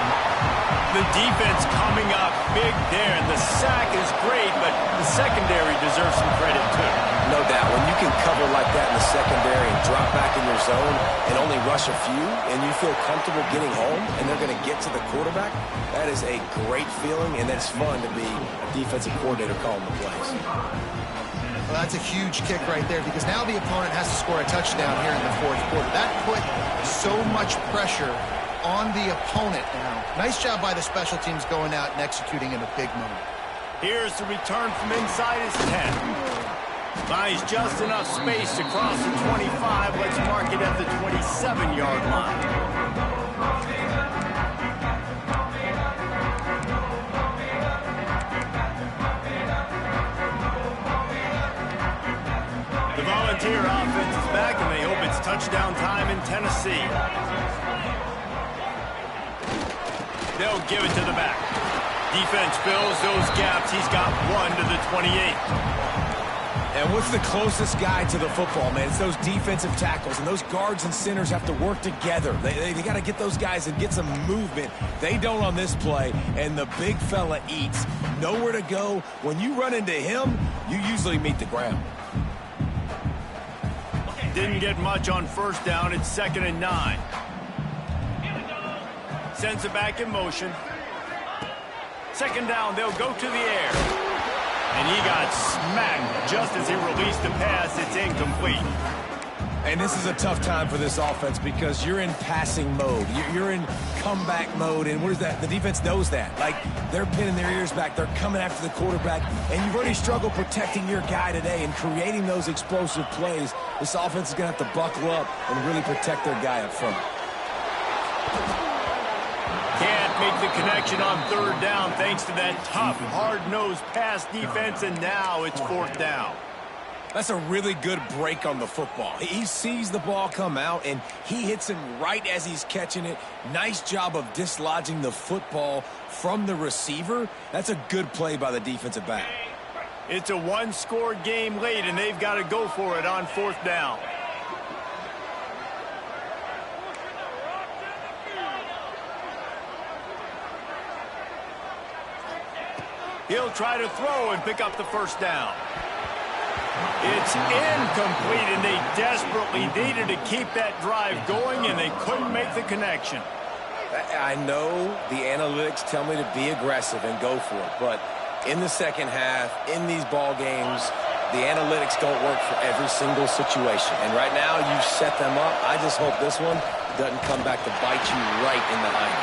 The defense coming up big there, and the sack is great, but the secondary deserves some credit, too. No doubt. When you can cover like that in the secondary and drop back in your zone and only rush a few, and you feel comfortable getting home, and they're going to get to the quarterback, that is a great feeling, and that's fun to be a defensive coordinator calling the plays. Well, that's a huge kick right there, because now the opponent has to score a touchdown here in the fourth quarter. That put so much pressure on the opponent now. Nice job by the special teams going out and executing in a big moment. Here's the return from inside his 10. Buys just enough space to cross the 25. Let's mark it at the 27-yard line. The Volunteer offense is back, and they hope it's touchdown time in Tennessee. They'll give it to the back. Defense fills those gaps. He's got one to the 28. And what's the closest guy to the football, man? It's those defensive tackles, and those guards and centers have to work together. They got to get those guys and get some movement. They don't on this play, and the big fella eats. Nowhere to go. When you run into him, you usually meet the ground. Didn't get much on first down. It's 2nd and 9. Sends it back in motion. Second down, they'll go to the air. And he got smacked just as he released the pass. It's incomplete. And this is a tough time for this offense because you're in passing mode. You're in comeback mode. And what is that? The defense knows that. Like, they're pinning their ears back. They're coming after the quarterback. And you've already struggled protecting your guy today and creating those explosive plays. This offense is going to have to buckle up and really protect their guy up front. Can't make the connection on third down thanks to that tough, hard-nosed pass defense, and now it's 4th down. That's a really good break on the football. He sees the ball come out, and he hits him right as he's catching it. Nice job of dislodging the football from the receiver. That's a good play by the defensive back. It's a one-score game late, and they've got to go for it on 4th down. He'll try to throw and pick up the first down. It's incomplete, and they desperately desperately needed to keep that drive going, and they couldn't make the connection. I know the analytics tell me to be aggressive and go for it, but in the second half, in these ball games, the analytics don't work for every single situation. And right now, you've set them up. I just hope this one doesn't come back to bite you right in the hind.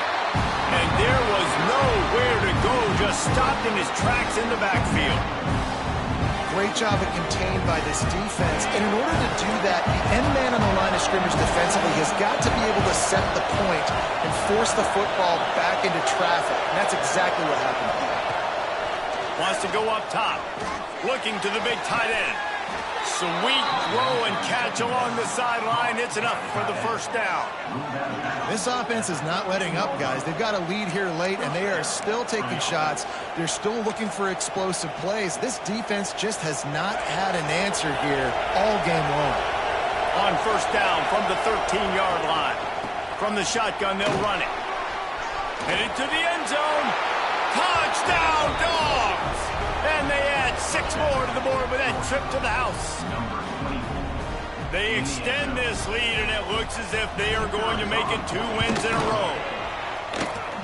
And there was nowhere to go, just stopped in his tracks in the backfield. Great job of contained by this defense. And in order to do that, the end man on the line of scrimmage defensively has got to be able to set the point and force the football back into traffic. And that's exactly what happened here. Wants to go up top. Looking to the big tight end. Sweet throw and catch along the sideline. It's enough for the first down. This offense is not letting up, guys. They've got a lead here late, and they are still taking shots. They're still looking for explosive plays. This defense just has not had an answer here all game long. On first down from the 13-yard line. From the shotgun, they'll run it. Headed to the end zone. Touchdown, Dogs! And they add 6 more to the board with that trip to the house. They extend this lead, and it looks as if they are going to make it 2 wins in a row.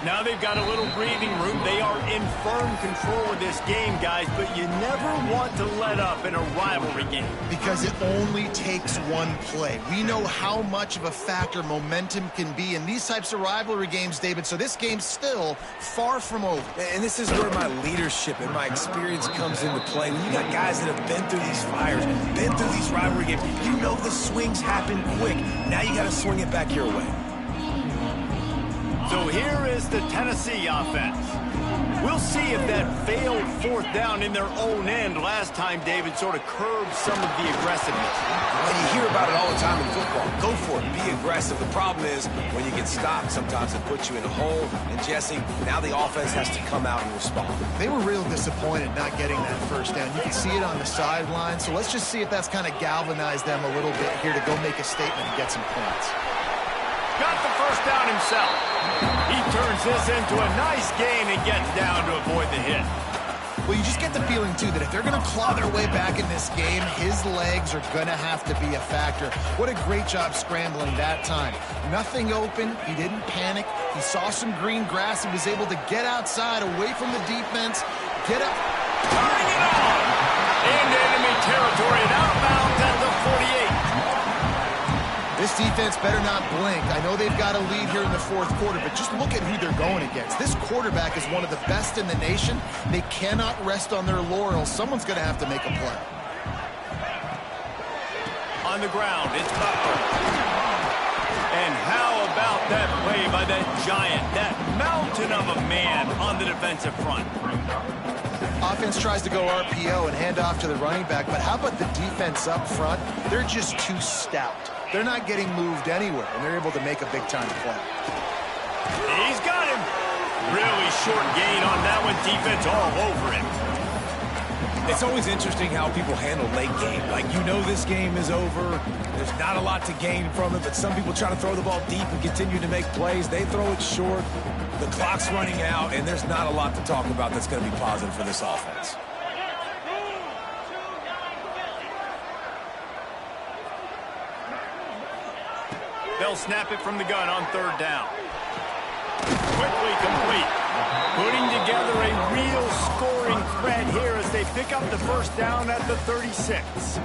Now they've got a little breathing room. They are in firm control of this game, guys, but you never want to let up in a rivalry game. Because it only takes one play. We know how much of a factor momentum can be in these types of rivalry games, David, so this game's still far from over. And this is where my leadership and my experience comes into play. When you got guys that have been through these fires, been through these rivalry games, you know the swings happen quick. Now you got to swing it back your way. So here is the Tennessee offense. We'll see if that failed fourth down in their own end last time, David, sort of curbed some of the aggressiveness. Well, you hear about it all the time in football. Go for it. Be aggressive. The problem is when you get stopped, sometimes it puts you in a hole. And, Jesse, now the offense has to come out and respond. They were real disappointed not getting that first down. You can see it on the sideline. So let's just see if that's kind of galvanized them a little bit here to go make a statement and get some points. Got the first down himself. He turns this into a nice gain and gets down to avoid the hit. Well, you just get the feeling, too, that if they're going to claw their way back in this game, his legs are going to have to be a factor. What a great job scrambling that time. Nothing open. He didn't panic. He saw some green grass and was able to get outside, away from the defense, get up. Turning it on! Into enemy territory and out of bounds at the 48. This defense better not blink. I know they've got a lead here in the fourth quarter, but just look at who they're going against. This quarterback is one of the best in the nation. They cannot rest on their laurels. Someone's going to have to make a play. On the ground, it's Butler. And how about that play by that giant, that mountain of a man on the defensive front? Offense tries to go RPO and hand off to the running back, but how about the defense up front? They're just too stout. They're not getting moved anywhere, and they're able to make a big-time play. He's got him. Really short gain on that one. Defense all over him. It's always interesting how people handle late game. Like, you know this game is over. There's not a lot to gain from it, but some people try to throw the ball deep and continue to make plays. They throw it short. The clock's running out, and there's not a lot to talk about that's going to be positive for this offense. They'll snap it from the gun on third down. Quickly complete. Putting together a real scoring threat here as they pick up the first down at the 36.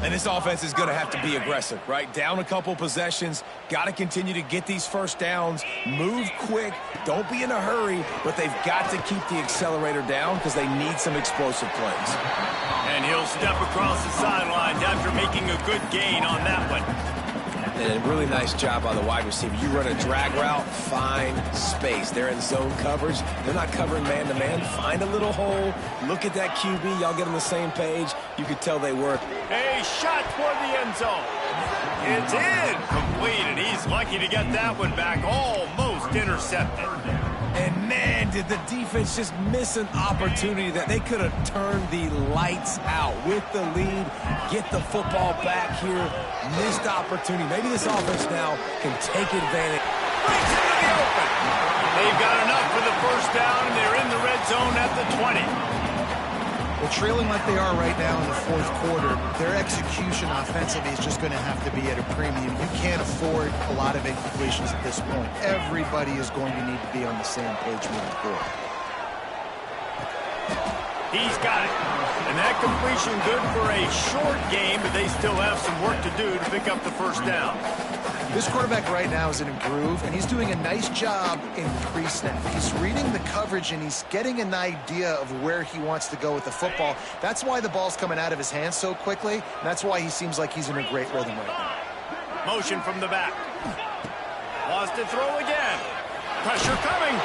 And this offense is going to have to be aggressive, right? Down a couple possessions. Got to continue to get these first downs. Move quick. Don't be in a hurry, but they've got to keep the accelerator down because they need some explosive plays. And he'll step across the sidelines after making a good gain on that one. And a really nice job by the wide receiver. You run a drag route, find space. They're in zone coverage. They're not covering man-to-man. Find a little hole. Look at that QB. Y'all get on the same page. You could tell they were. A shot toward the end zone. It's incomplete, and he's lucky to get that one back. Almost intercepted. And, man, did the defense just miss an opportunity that they could have turned the lights out with the lead, get the football back here. Missed opportunity. Maybe this offense now can take advantage. Breaks into the open. They've got enough for the first down, and they're in the red zone at the 20. Well, Well, trailing like they are right now in the fourth quarter, their execution offensively is just going to have to be at a premium. You can't afford a lot of incompletions at this point. Everybody is going to need to be on the same page moving forward. He's got it. And that completion good for a short game, but they still have some work to do to pick up the first down. This quarterback right now is in a groove, and he's doing a nice job in pre-snap. He's reading the coverage, and he's getting an idea of where he wants to go with the football. That's why the ball's coming out of his hands so quickly, and that's why he seems like he's in a great rhythm right now. Motion from the back. Wants to throw again. Pressure coming.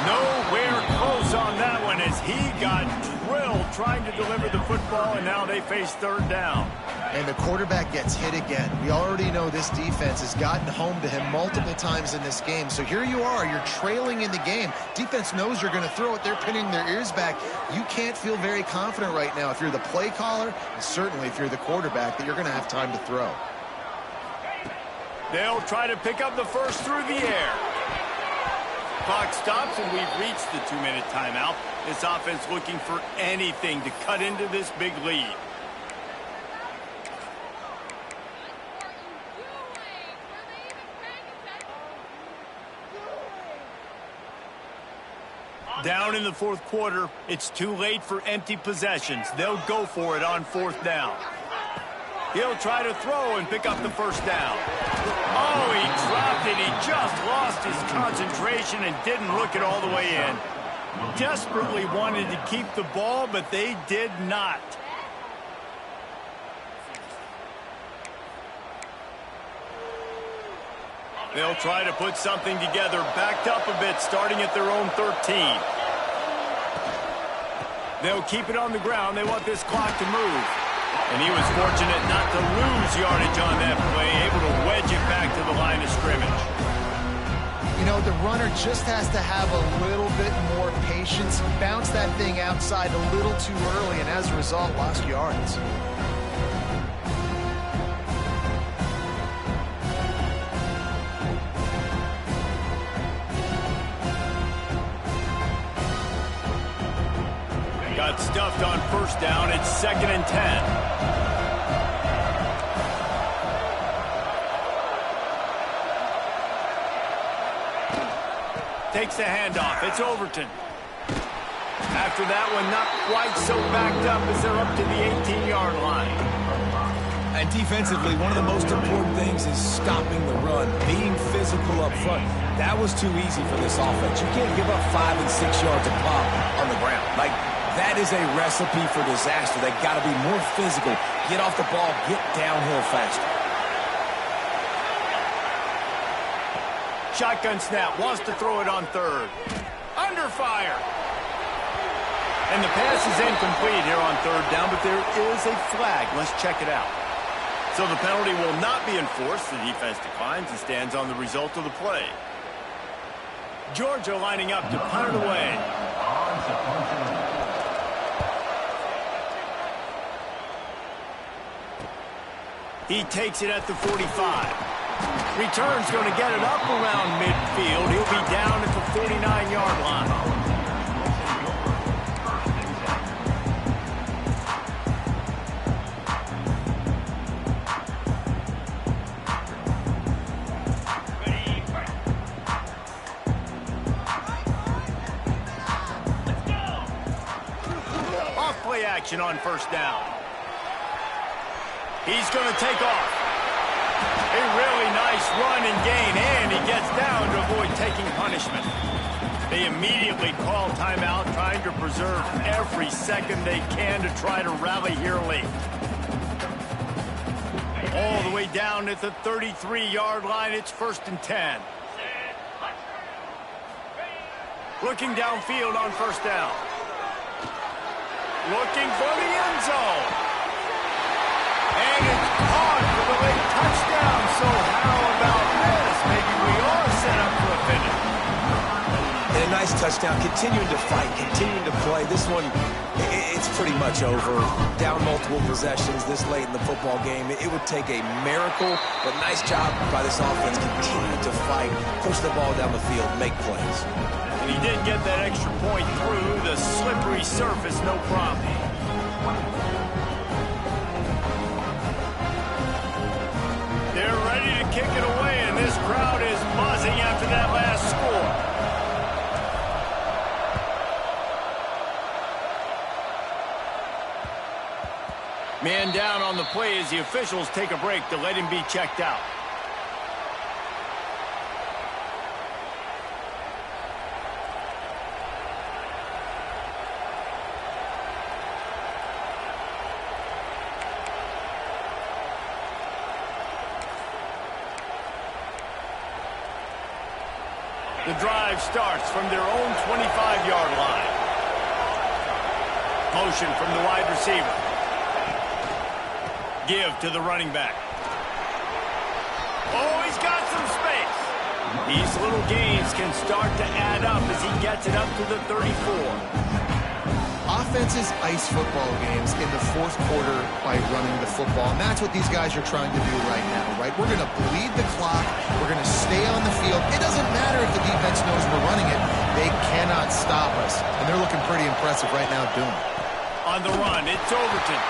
Nowhere close on that one as he got drilled trying to deliver the football, and now they face third down. And the quarterback gets hit again. We already know this defense has gotten home to him multiple times in this game. So here you are, you're trailing in the game. Defense knows you're going to throw it. They're pinning their ears back. You can't feel very confident right now if you're the play caller, and certainly if you're the quarterback, that you're going to have time to throw. They'll try to pick up the first through the air. Clock stops, and we've reached the 2-minute timeout. This offense looking for anything to cut into this big lead. Down in the fourth quarter, it's too late for empty possessions. They'll go for it on fourth down. He'll try to throw and pick up the first down. Oh, he dropped it. He just lost his concentration and didn't look it all the way in. Desperately wanted to keep the ball, but they did not. They'll try to put something together, backed up a bit, starting at their own 13. They'll keep it on the ground. They want this clock to move. And he was fortunate not to lose yardage on that play, able to wedge it back to the line of scrimmage. You know, the runner just has to have a little bit more patience, bounce that thing outside a little too early, and as a result, lost yards. Got stuffed on first down. It's 2nd and 10. Takes the handoff. It's Overton. After that one, not quite so backed up as they're up to the 18-yard line. And defensively, one of the most important things is stopping the run, being physical up front. That was too easy for this offense. You can't give up 5 and 6 yards a pop on the ground. Like, that is a recipe for disaster. They've got to be more physical, get off the ball, get downhill faster. Shotgun snap, wants to throw it on third. Under fire. And the pass is incomplete here on third down, but there is a flag. Let's check it out. So the penalty will not be enforced. The defense declines and stands on the result of the play. Georgia lining up to punt it away. He takes it at the 45. Return's going to get it up around midfield. He'll be down at the 49-yard line. Off play action on first down. He's going to take off. A really nice run and gain, and he gets down to avoid taking punishment. They immediately call timeout, trying to preserve every second they can to try to rally here late. All the way down at the 33-yard line, it's 1st and 10. Looking downfield on first down. Looking for the end zone. And it's caught for the late touchdown. So how about this? Maybe we are set up for a finish. And a nice touchdown. Continuing to fight, continuing to play. This one, it's pretty much over. Down multiple possessions this late in the football game. It would take a miracle, but nice job by this offense. Continuing to fight, push the ball down the field, make plays. And he did get that extra point through the slippery surface, no problem. They're ready to kick it away, and this crowd is buzzing after that last score. Man down on the play as the officials take a break to let him be checked out. The drive starts from their own 25-yard line. Motion from the wide receiver. Give to the running back. Oh, he's got some space. These little gains can start to add up as he gets it up to the 34. Offenses ice football games in the fourth quarter by running the football, and that's what these guys are trying to do right now, right? We're going to bleed the clock. We're going to stay on the field. It doesn't matter if the defense knows we're running it. They cannot stop us, and they're looking pretty impressive right now doing it. On the run, it's Overton.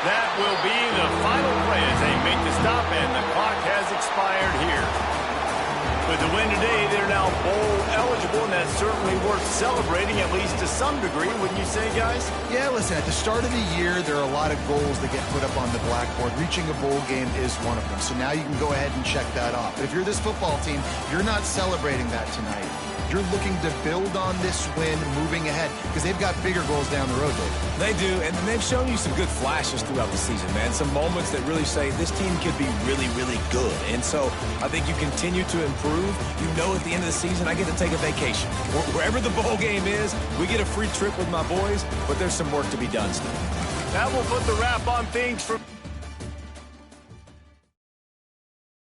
That will be the final play as they make the stop, and the clock has expired here. With the win today, they're now bowl eligible, and that's certainly worth celebrating, at least to some degree, wouldn't you say, guys? Yeah, listen, at the start of the year, there are a lot of goals that get put up on the blackboard. Reaching a bowl game is one of them, so now you can go ahead and check that off. But if you're this football team, you're not celebrating that tonight. You're looking to build on this win moving ahead because they've got bigger goals down the road, Dave. They do, and they've shown you some good flashes throughout the season, man. Some moments that really say this team could be really, really good. And so I think you continue to improve. You know at the end of the season, I get to take a vacation. Wherever the bowl game is, we get a free trip with my boys, but there's some work to be done still. That will put the wrap on things for